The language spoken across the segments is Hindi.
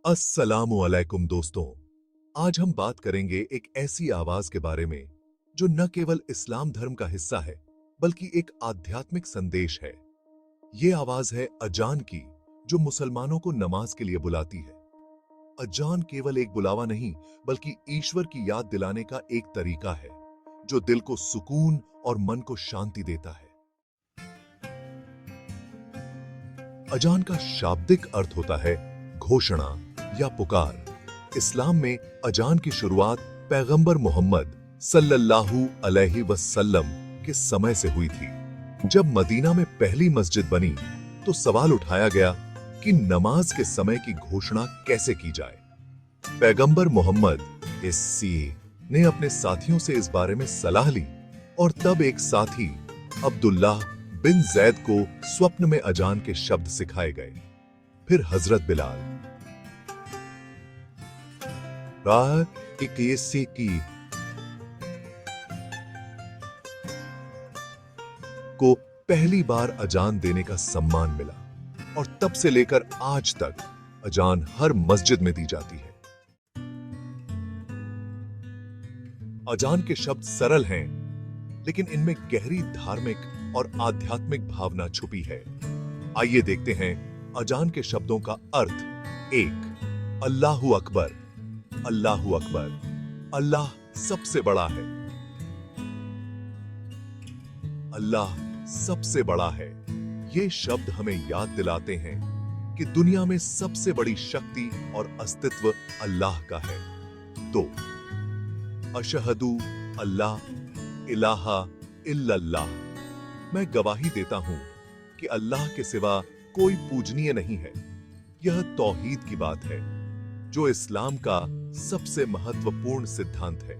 अस्सलामुअलैकुम दोस्तों। आज हम बात करेंगे एक ऐसी आवाज के बारे में जो न केवल इस्लाम धर्म का हिस्सा है बल्कि एक आध्यात्मिक संदेश है। ये आवाज है अजान की, जो मुसलमानों को नमाज के लिए बुलाती है। अजान केवल एक बुलावा नहीं बल्कि ईश्वर की याद दिलाने का एक तरीका है जो दिल को सुकून और मन को शांति देता है। अजान का शाब्दिक अर्थ होता है घोषणा या पुकार। इस्लाम में अजान की शुरुआत पैगंबर मोहम्मद सल्लल्लाहु अलैहि वसल्लम के समय से हुई थी। जब मदीना में पहली मस्जिद बनी तो सवाल उठाया गया कि नमाज के समय की घोषणा कैसे की जाए। पैगंबर मोहम्मद ने अपने साथियों से इस बारे में सलाह ली और तब एक साथी अब्दुल्लाह बिन जैद को स्वप्न में अजान के शब्द सिखाए गए। फिर हजरत बिलाल को पहली बार अजान देने का सम्मान मिला और तब से लेकर आज तक अजान हर मस्जिद में दी जाती है। अजान के शब्द सरल हैं, लेकिन इनमें गहरी धार्मिक और आध्यात्मिक भावना छुपी है। आइए देखते हैं अजान के शब्दों का अर्थ। एक, अल्लाहु अकबर। अल्लाहु अकबर, अल्लाह सबसे बड़ा है। अल्लाह सबसे बड़ा है। ये शब्द हमें याद दिलाते हैं कि दुनिया में सबसे बड़ी शक्ति और अस्तित्व अल्लाह का है। दो, अशहदु अल्लाह इलाहा इल्लल्लाह। मैं गवाही देता हूं कि अल्लाह के सिवा कोई पूजनीय नहीं है। यह तौहीद की बात है जो इस्लाम का सबसे महत्वपूर्ण सिद्धांत है।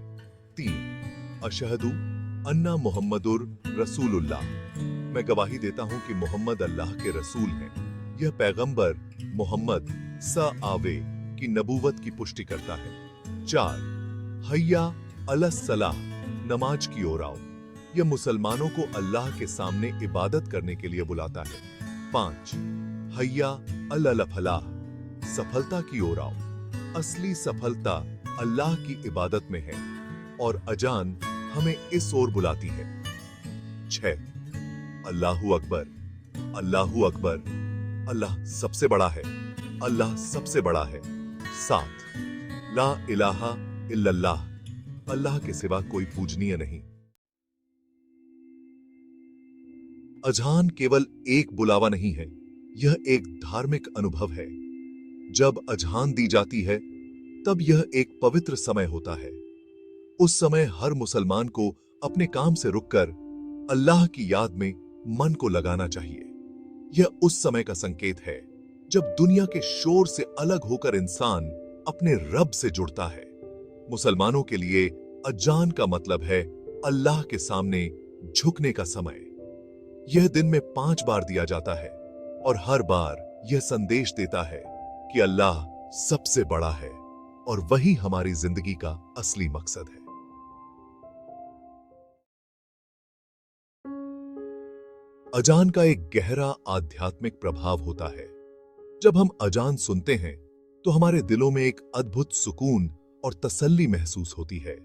तीन, अशहदु अन्ना मुहम्मदुर रसूलुल्लाह। मैं गवाही देता हूं कि मोहम्मद अल्लाह के रसूल हैं। यह पैगंबर मोहम्मद आवे की नबूवत की पुष्टि करता है। चार, हय्या अलस सलाह, नमाज की ओर आओ। यह मुसलमानों को अल्लाह के सामने इबादत करने के लिए बुलाता है। पांच, हय्या अल फलाह, सफलता की ओर आओ। असली सफलता अल्लाह की इबादत में है और अजान हमें इस ओर बुलाती है। छह, अल्लाहु अकबर। अल्लाहु अकबर, अल्लाह सबसे बड़ा है। अल्लाह सबसे बड़ा है। सात, ला इलाहा इल्लल्लाह, अल्लाह के सिवा कोई पूजनीय नहीं। अजान केवल एक बुलावा नहीं है, यह एक धार्मिक अनुभव है। जब अजान दी जाती है तब यह एक पवित्र समय होता है। उस समय हर मुसलमान को अपने काम से रुककर अल्लाह की याद में मन को लगाना चाहिए। यह उस समय का संकेत है जब दुनिया के शोर से अलग होकर इंसान अपने रब से जुड़ता है। मुसलमानों के लिए अजान का मतलब है अल्लाह के सामने झुकने का समय। यह दिन में 5 बार दिया जाता है और हर बार यह संदेश देता है कि अल्लाह सबसे बड़ा है और वही हमारी जिंदगी का असली मकसद है। अजान का एक गहरा आध्यात्मिक प्रभाव होता है। जब हम अजान सुनते हैं तो हमारे दिलों में एक अद्भुत सुकून और तसल्ली महसूस होती है।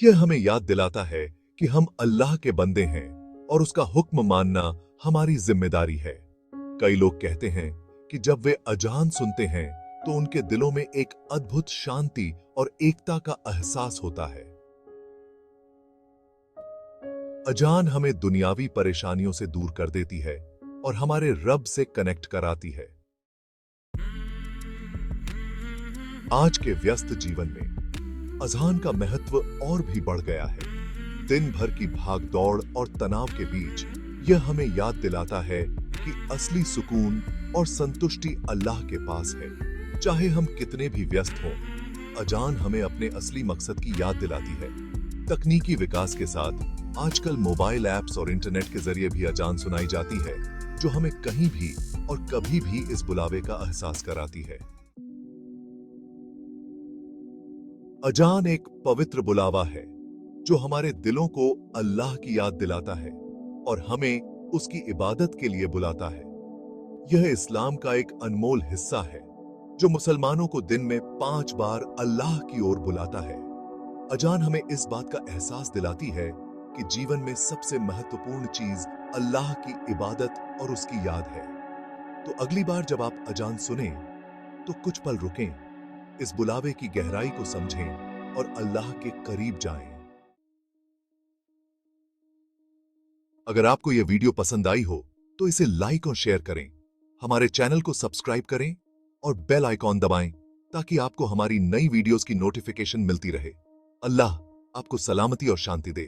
यह हमें याद दिलाता है कि हम अल्लाह के बंदे हैं और उसका हुक्म मानना हमारी जिम्मेदारी है। कई लोग कहते हैं कि जब वे अजान सुनते हैं तो उनके दिलों में एक अद्भुत शांति और एकता का एहसास होता है। अजान हमें दुनियावी परेशानियों से दूर कर देती है और हमारे रब से कनेक्ट कराती है। आज के व्यस्त जीवन में अजान का महत्व और भी बढ़ गया है। दिन भर की भागदौड़ और तनाव के बीच यह हमें याद दिलाता है कि असली सुकून और संतुष्टि अल्लाह के पास है। चाहे हम कितने भी व्यस्त हों, अजान हमें अपने असली मकसद की याद दिलाती है। तकनीकी विकास के साथ आजकल मोबाइल ऐप्स और इंटरनेट के जरिए भी अजान सुनाई जाती है, जो हमें कहीं भी और कभी भी इस बुलावे का एहसास कराती है। अजान एक पवित्र बुलावा है जो हमारे दिलों को अल्लाह की याद दिलाता है और हमें उसकी इबादत के लिए बुलाता है। यह इस्लाम का एक अनमोल हिस्सा है जो मुसलमानों को दिन में 5 बार अल्लाह की ओर बुलाता है। अजान हमें इस बात का एहसास दिलाती है कि जीवन में सबसे महत्वपूर्ण चीज अल्लाह की इबादत और उसकी याद है। तो अगली बार जब आप अजान सुने तो कुछ पल रुकें, इस बुलावे की गहराई को समझें और अल्लाह के करीब जाएं। अगर आपको यह वीडियो पसंद आई हो तो इसे लाइक और शेयर करें, हमारे चैनल को सब्सक्राइब करें और बेल आइकॉन दबाएं ताकि आपको हमारी नई वीडियोस की नोटिफिकेशन मिलती रहे। अल्लाह आपको सलामती और शांति दे।